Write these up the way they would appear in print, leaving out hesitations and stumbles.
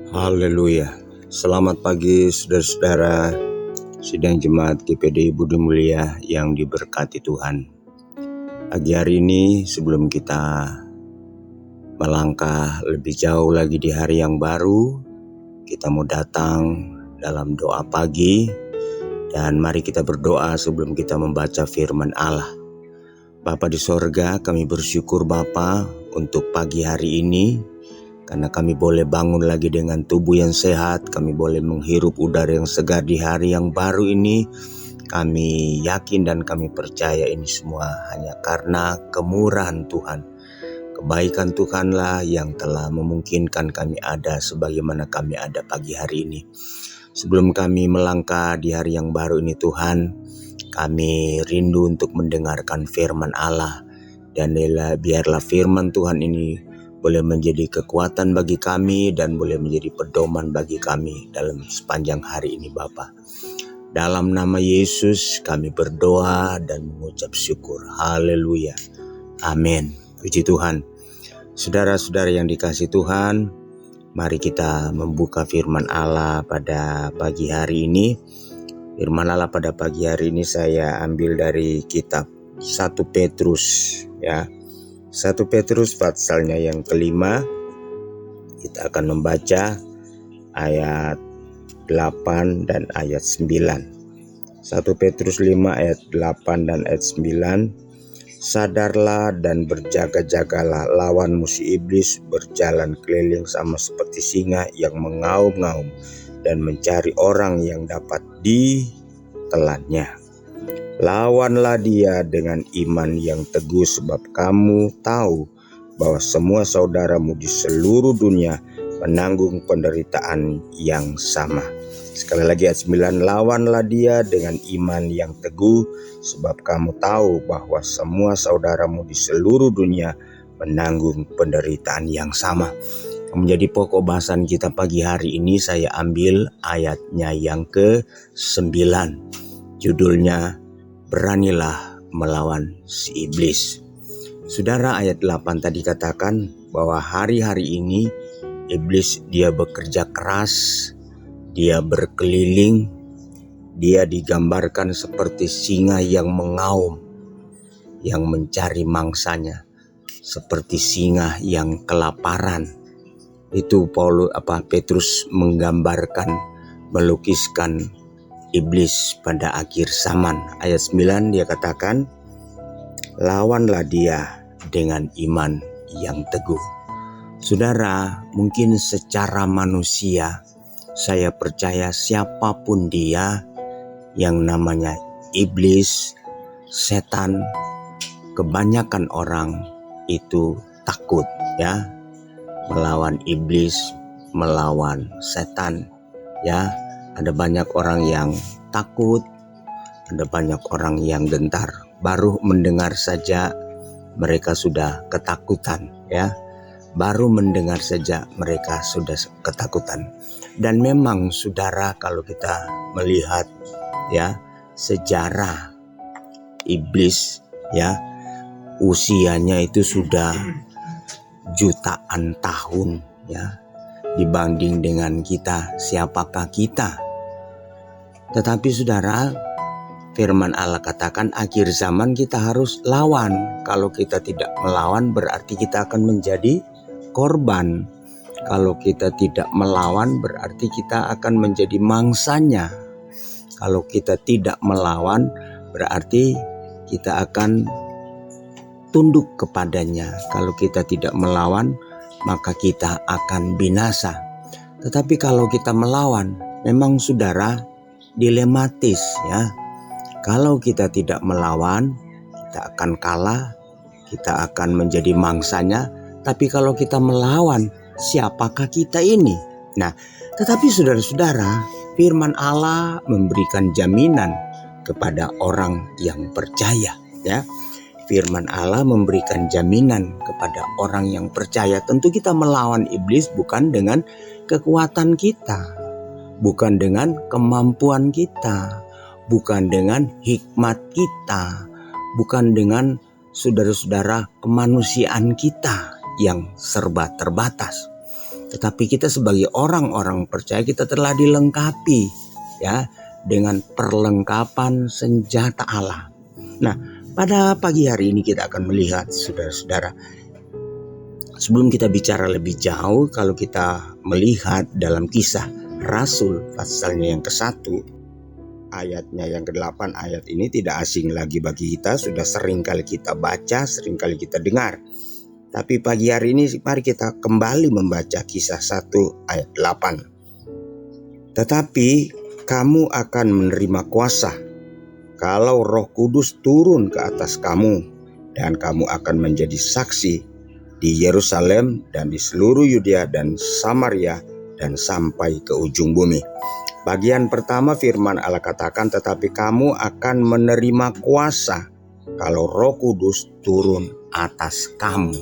Haleluya. Selamat pagi saudara-saudara sidang jemaat GPD Budi Mulia yang diberkati Tuhan. Pagi hari ini sebelum kita melangkah lebih jauh lagi di hari yang baru, kita mau datang dalam doa pagi dan mari kita berdoa sebelum kita membaca firman Allah. Bapa di sorga, kami bersyukur Bapa untuk pagi hari ini, karena kami boleh bangun lagi dengan tubuh yang sehat, kami boleh menghirup udara yang segar di hari yang baru ini. Kami yakin dan kami percaya ini semua hanya karena kemurahan Tuhan. Kebaikan Tuhanlah yang telah memungkinkan kami ada sebagaimana kami ada pagi hari ini. Sebelum kami melangkah di hari yang baru ini Tuhan, kami rindu untuk mendengarkan firman Allah. Dan biarlah firman Tuhan ini boleh menjadi kekuatan bagi kami dan boleh menjadi pedoman bagi kami dalam sepanjang hari ini Bapa. Dalam nama Yesus kami berdoa dan mengucap syukur. Haleluya. Amin. Puji Tuhan. Saudara-saudara yang dikasihi Tuhan, mari kita membuka firman Allah pada pagi hari ini. Firman Allah pada pagi hari ini saya ambil dari kitab 1 Petrus ya. 1 Petrus pasalnya yang kelima, kita akan membaca ayat 8 dan ayat 9. 1 Petrus 5 ayat 8 dan ayat 9. Sadarlah dan berjaga-jagalah, lawan musuh iblis berjalan keliling sama seperti singa yang mengaum-ngaum dan mencari orang yang dapat ditelannya. Lawanlah dia dengan iman yang teguh, sebab kamu tahu bahwa semua saudaramu di seluruh dunia menanggung penderitaan yang sama. Sekali lagi ayat 9, lawanlah dia dengan iman yang teguh, sebab kamu tahu bahwa semua saudaramu di seluruh dunia menanggung penderitaan yang sama. Menjadi pokok bahasan kita pagi hari ini saya ambil ayatnya yang ke-9. Judulnya beranilah melawan si iblis. Saudara, ayat 8 tadi katakan bahwa hari-hari ini iblis dia bekerja keras, dia berkeliling, dia digambarkan seperti singa yang mengaum, yang mencari mangsanya, seperti singa yang kelaparan. Itu Petrus menggambarkan, melukiskan iblis pada akhir zaman. Ayat 9 dia katakan, lawanlah dia dengan iman yang teguh. Saudara, mungkin secara manusia saya percaya siapapun dia yang namanya iblis, setan, kebanyakan orang itu takut ya, melawan iblis, melawan setan ya. Ada banyak orang yang takut, ada banyak orang yang gentar. Baru mendengar saja mereka sudah ketakutan ya. Baru mendengar saja mereka sudah ketakutan. Dan memang saudara, kalau kita melihat ya sejarah iblis ya, usianya itu sudah jutaan tahun ya. Dibanding dengan kita, siapakah kita? Tetapi saudara, firman Allah katakan akhir zaman kita harus lawan. Kalau kita tidak melawan berarti kita akan menjadi korban. Kalau kita tidak melawan berarti kita akan menjadi mangsanya. Kalau kita tidak melawan berarti kita akan tunduk kepadanya. Kalau kita tidak melawan maka kita akan binasa. Tetapi kalau kita melawan, memang saudara dilematis ya. Kalau kita tidak melawan, kita akan kalah, kita akan menjadi mangsanya. Tapi kalau kita melawan, siapakah kita ini? Nah, tetapi saudara-saudara, firman Allah memberikan jaminan kepada orang yang percaya ya. Firman Allah memberikan jaminan kepada orang yang percaya. Tentu kita melawan iblis bukan dengan kekuatan kita, bukan dengan kemampuan kita, bukan dengan hikmat kita, bukan dengan saudara-saudara kemanusiaan kita yang serba terbatas. Tetapi kita sebagai orang-orang percaya kita telah dilengkapi ya dengan perlengkapan senjata Allah. Nah, pada pagi hari ini kita akan melihat saudara-saudara. Sebelum kita bicara lebih jauh, kalau kita melihat dalam Kisah Rasul pasalnya yang ke-1, ayatnya yang ke-8, ayat ini tidak asing lagi bagi kita, sudah sering kali kita baca, sering kali kita dengar. Tapi pagi hari ini mari kita kembali membaca Kisah 1 ayat 8. Tetapi kamu akan menerima kuasa kalau Roh Kudus turun ke atas kamu, dan kamu akan menjadi saksi di Yerusalem dan di seluruh Yudea dan Samaria dan sampai ke ujung bumi. Bagian pertama firman Allah katakan, tetapi kamu akan menerima kuasa kalau Roh Kudus turun atas kamu.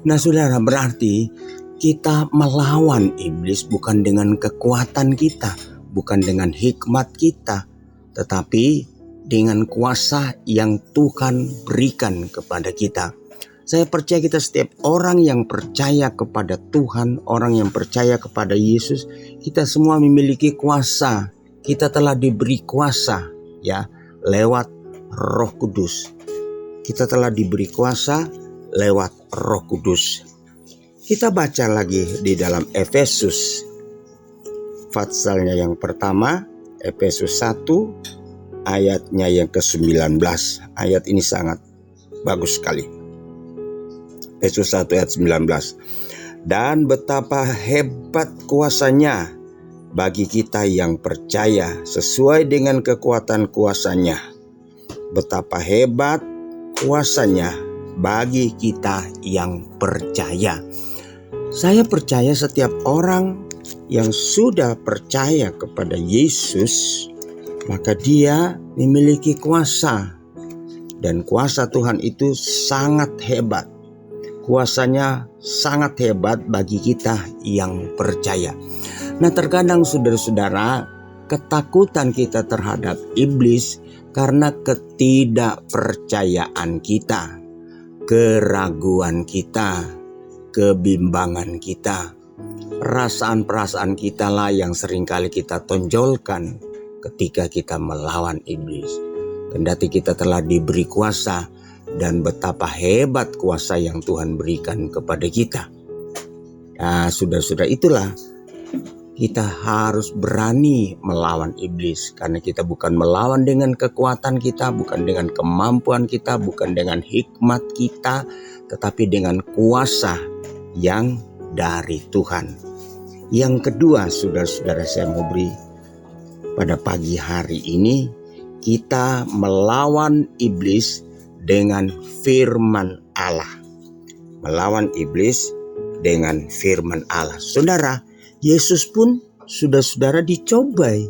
Nah saudara, berarti kita melawan iblis bukan dengan kekuatan kita, bukan dengan hikmat kita, tetapi dengan kuasa yang Tuhan berikan kepada kita. Saya percaya kita setiap orang yang percaya kepada Tuhan, orang yang percaya kepada Yesus, kita semua memiliki kuasa. Kita telah diberi kuasa ya lewat Roh Kudus. Kita telah diberi kuasa lewat Roh Kudus. Kita baca lagi di dalam Efesus pasalnya yang pertama, Efesus 1 ayatnya yang ke-19. Ayat ini sangat bagus sekali. Efesus 1 ayat 19. Dan betapa hebat kuasanya bagi kita yang percaya sesuai dengan kekuatan kuasanya. Betapa hebat kuasanya bagi kita yang percaya. Saya percaya setiap orang yang sudah percaya kepada Yesus, maka dia memiliki kuasa. Dan kuasa Tuhan itu sangat hebat. Kuasanya sangat hebat bagi kita yang percaya. Nah terkadang saudara-saudara, ketakutan kita terhadap iblis karena ketidakpercayaan kita, keraguan kita, kebimbangan kita. Perasaan-perasaan kita lah yang seringkali kita tonjolkan ketika kita melawan iblis. Kendati kita telah diberi kuasa, dan betapa hebat kuasa yang Tuhan berikan kepada kita. Nah, saudara-saudara, itulah kita harus berani melawan iblis. Karena kita bukan melawan dengan kekuatan kita, bukan dengan kemampuan kita, bukan dengan hikmat kita, tetapi dengan kuasa yang dari Tuhan. Yang kedua, saudara-saudara, saya mau beri pada pagi hari ini, kita melawan iblis dengan firman Allah. Melawan iblis dengan firman Allah. Saudara, Yesus pun sudah saudara dicobai.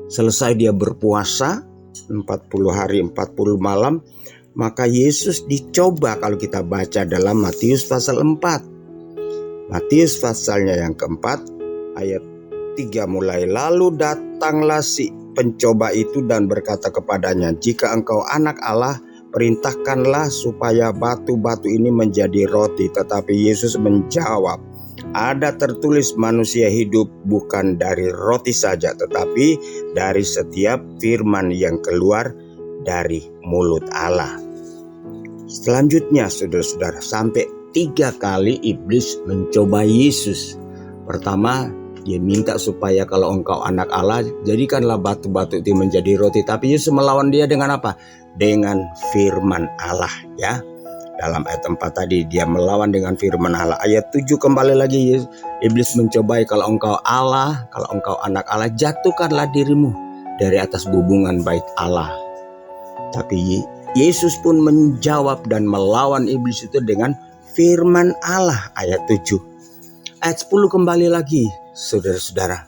Selesai dia berpuasa 40 hari 40 malam, maka Yesus dicoba kalau kita baca dalam Matius pasal 4. Matius pasalnya yang keempat ayat 3 mulai. Lalu datanglah si pencoba itu dan berkata kepadanya, jika engkau anak Allah, perintahkanlah supaya batu-batu ini menjadi roti. Tetapi Yesus menjawab, ada tertulis manusia hidup bukan dari roti saja, tetapi dari setiap firman yang keluar dari mulut Allah. Selanjutnya saudara-saudara, sampai 3 kali iblis mencoba Yesus. Pertama, dia minta supaya kalau engkau anak Allah, jadikanlah batu-batu itu menjadi roti. Tapi Yesus melawan dia dengan apa? Dengan firman Allah ya. Dalam ayat 4 tadi dia melawan dengan firman Allah. Ayat 7 kembali lagi iblis mencobai, kalau engkau Allah, kalau engkau anak Allah, jatuhkanlah dirimu dari atas bubungan bait Allah. Tapi Yesus pun menjawab dan melawan iblis itu dengan firman Allah. Ayat 7. Ayat 10 kembali lagi saudara-saudara.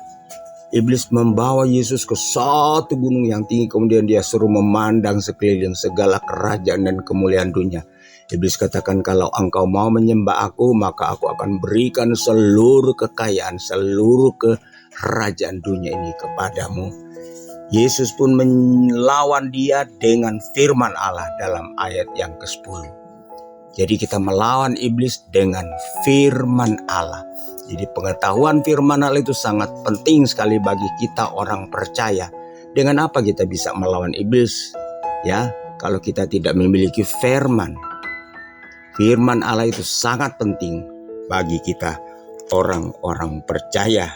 Iblis membawa Yesus ke satu gunung yang tinggi, kemudian dia suruh memandang sekeliling segala kerajaan dan kemuliaan dunia. Iblis katakan, kalau engkau mau menyembah aku, maka aku akan berikan seluruh kekayaan, seluruh kerajaan dunia ini kepadamu. Yesus pun melawan dia dengan firman Allah dalam ayat yang ke-10. Jadi kita melawan iblis dengan firman Allah. Jadi pengetahuan firman Allah itu sangat penting sekali bagi kita orang percaya. Dengan apa kita bisa melawan iblis? Ya, kalau kita tidak memiliki firman. Firman Allah itu sangat penting bagi kita orang-orang percaya.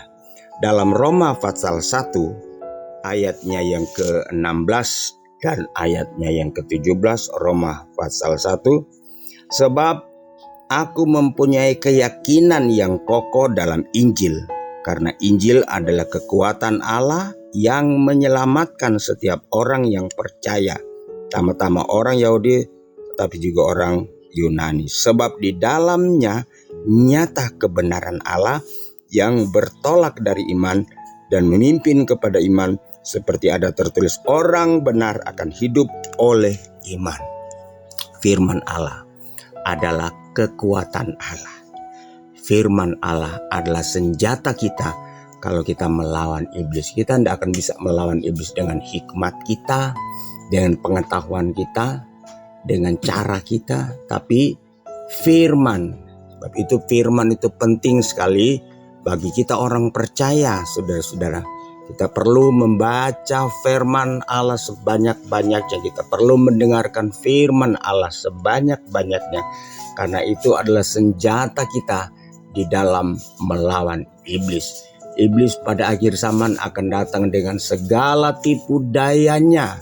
Dalam Roma pasal 1 ayatnya yang ke-16 dan ayatnya yang ke-17, Roma pasal 1, sebab aku mempunyai keyakinan yang kokoh dalam Injil, karena Injil adalah kekuatan Allah yang menyelamatkan setiap orang yang percaya, terutama orang Yahudi tetapi juga orang Yunani. Sebab di dalamnya nyata kebenaran Allah yang bertolak dari iman dan memimpin kepada iman, seperti ada tertulis, orang benar akan hidup oleh iman. Firman Allah adalah kekuatan Allah. Firman Allah adalah senjata kita kalau kita melawan iblis. Kita tidak akan bisa melawan iblis dengan hikmat kita, dengan pengetahuan kita, dengan cara kita, tapi firman. Sebab itu firman itu penting sekali bagi kita orang percaya, saudara-saudara. Kita perlu membaca firman Allah sebanyak-banyaknya. Kita perlu mendengarkan firman Allah sebanyak-banyaknya. Karena itu adalah senjata kita di dalam melawan iblis. Iblis pada akhir zaman akan datang dengan segala tipu dayanya,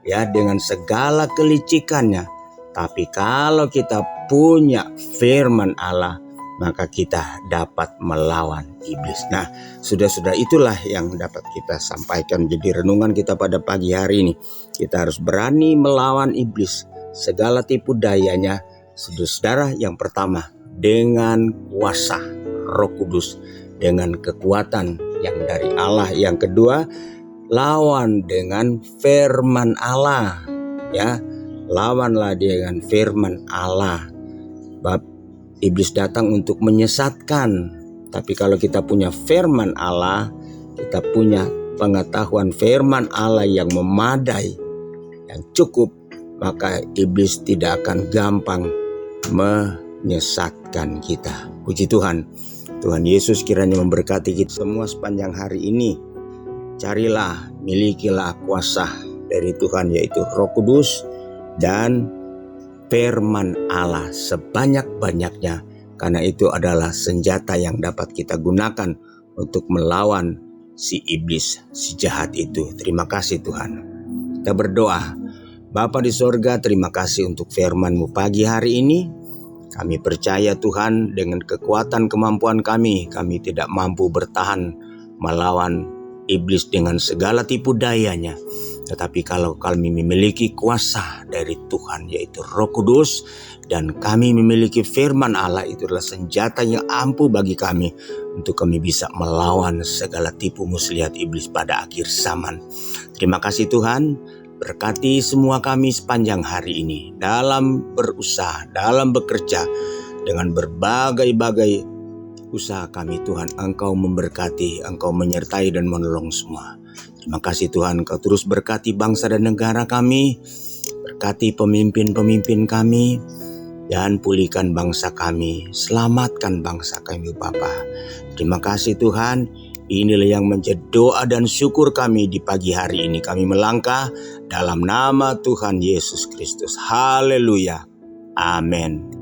ya, dengan segala kelicikannya. Tapi kalau kita punya firman Allah, maka kita dapat melawan iblis. Nah, sudah itulah yang dapat kita sampaikan jadi renungan kita pada pagi hari ini. Kita harus berani melawan iblis, segala tipu dayanya. Saudara, yang pertama dengan kuasa Roh Kudus, dengan kekuatan yang dari Allah. Yang kedua, lawan dengan firman Allah, ya. Lawanlah dengan firman Allah. Bab iblis datang untuk menyesatkan. Tapi kalau kita punya firman Allah, kita punya pengetahuan firman Allah yang memadai, yang cukup, maka iblis tidak akan gampang menyesatkan kita. Puji Tuhan. Tuhan Yesus kiranya memberkati kita semua sepanjang hari ini. Carilah, milikilah kuasa dari Tuhan, yaitu Roh Kudus dan firman Allah sebanyak-banyaknya, karena itu adalah senjata yang dapat kita gunakan untuk melawan si iblis, si jahat itu. Terima kasih Tuhan. Kita berdoa. Bapa di sorga, terima kasih untuk firman-Mu pagi hari ini. Kami percaya Tuhan, dengan kekuatan kemampuan kami tidak mampu bertahan melawan iblis dengan segala tipu dayanya. Tetapi kalau kami memiliki kuasa dari Tuhan, yaitu Roh Kudus, dan kami memiliki firman Allah, itu adalah senjata yang ampuh bagi kami untuk kami bisa melawan segala tipu muslihat iblis pada akhir zaman. Terima kasih Tuhan, berkati semua kami sepanjang hari ini dalam berusaha, dalam bekerja, dengan berbagai-bagai usaha kami Tuhan. Engkau memberkati, Engkau menyertai dan menolong semua. Terima kasih Tuhan, Kau terus berkati bangsa dan negara kami, berkati pemimpin-pemimpin kami, dan pulihkan bangsa kami, selamatkan bangsa kami Bapa. Terima kasih Tuhan, inilah yang menjadi doa dan syukur kami di pagi hari ini. Kami melangkah dalam nama Tuhan Yesus Kristus. Haleluya. Amin.